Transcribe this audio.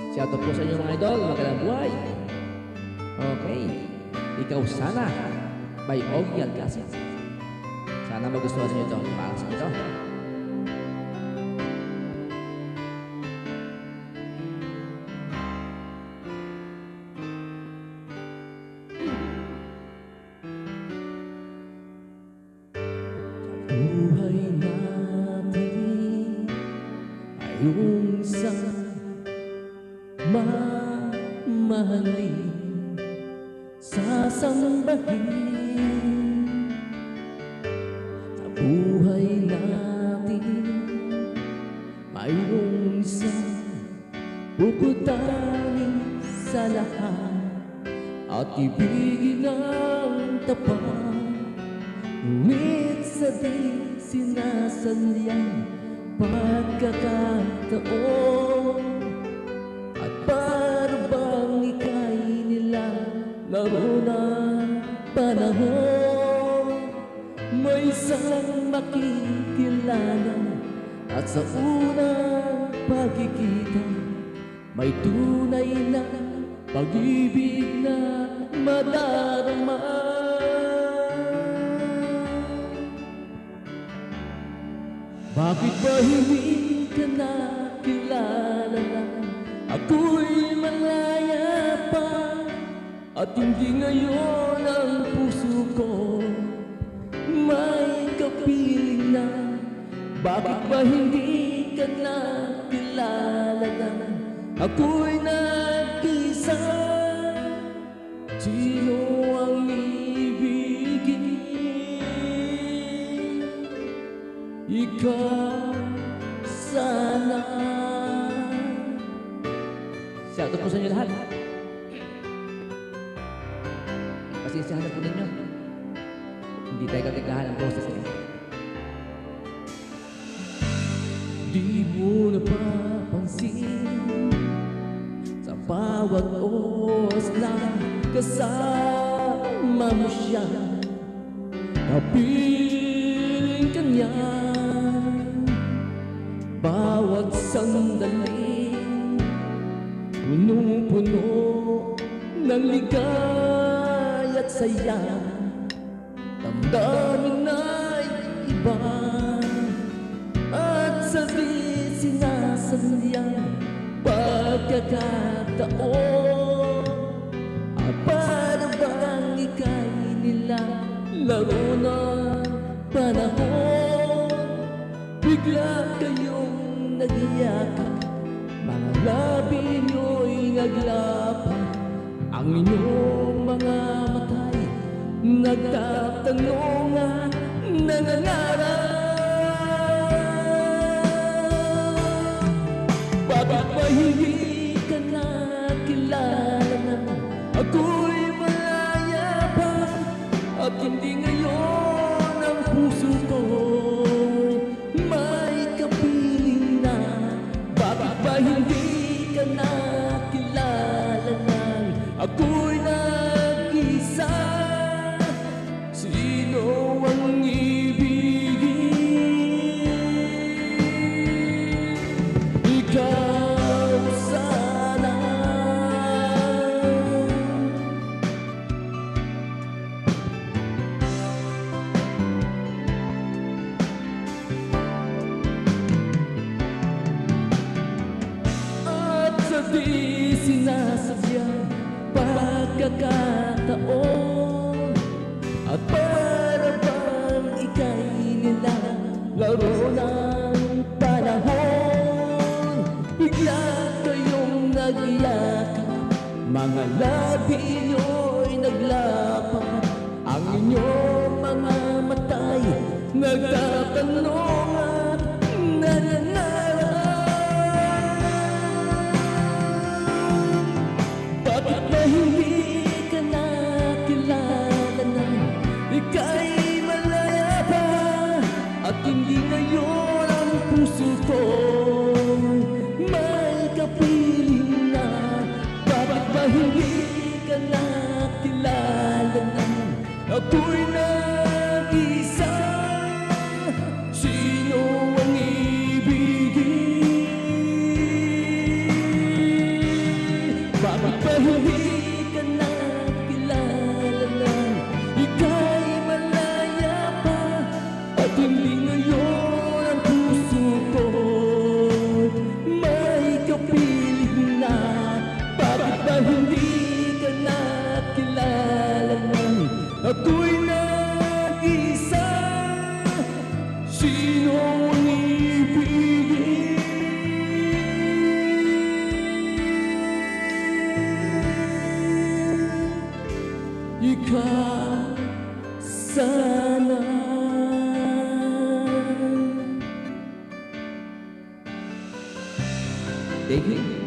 Shout out po sa inyo mga idol, magandang buhay. Okay, Ikaw Sana by Ogie Alcacid. Sana magustuhan niyo ito para sa ito. Buhay natin ay yung isang mamahalin, sasambahin. Sa buhay natin mayroong isang puputanin sa lahat at ibigin ang tapat. Ngunit sa di sinasalyang pagkakataon at para bang ika'y nilalaro ng panahon, may isang makikilala at sa unang pagkikita may tunay na pag-ibig na madarama. Bakit ba hindi ka nakilala na ako'y malaya pa at hindi ngayon ang puso ko may kapiling na? Bakit ba hindi ka nakilala na ako'y nag-isa? Sino ang ibigin? Ikaw sana. Shout out po sa inyo lahat. Pasensyahan na po ninyo. Hindi tayo kagagahan ang boses eh. Di mo napapansin sa bawat oras na kasama mo siya, kapiling ka niya. Bawat sandali punong-puno ng ligay at saya, damdamin ay iba at sa di sinasalyang pagkakataon at para bang ika'y nilalaro ng panahon, bigla kayong nag-iyakan, mga labi nyo'y naglapat, ang inyong mga mata'y nagtatanong at nangangarap. Bakit ba hindi ka nakilala na ako'y malaya pa at hindi ngayon ang puso ko may kapiling na? Bakit ba hindi ka nakilala na ako'y nag-isa? Sino ang ibigin? Ikaw sana. At sa di sinasabyang pagkakataon at para bang ika'y nilalaro ng panahon, bigla kayong nag-iyakan, mga labi nyo'y naglapat, ang inyong mga mata'y nagtatanong at nangangarap. Bakit ba hindi ka nakilala na ika'y malaya pa at hindi ngayon ang puso ko may kapiling na? Bakit ba hindi ka nakilala na ako'y nag-isa? Sino ang ibigin? Bakit ba hindi ka nakilala na ika'y malaya pa at hindi ngayon ang puso ko may kapiling na? Bakit ba hindi ka nakilala na ako'y nag-isa? Sino ang ibigin? Ikaw sana. Thank you.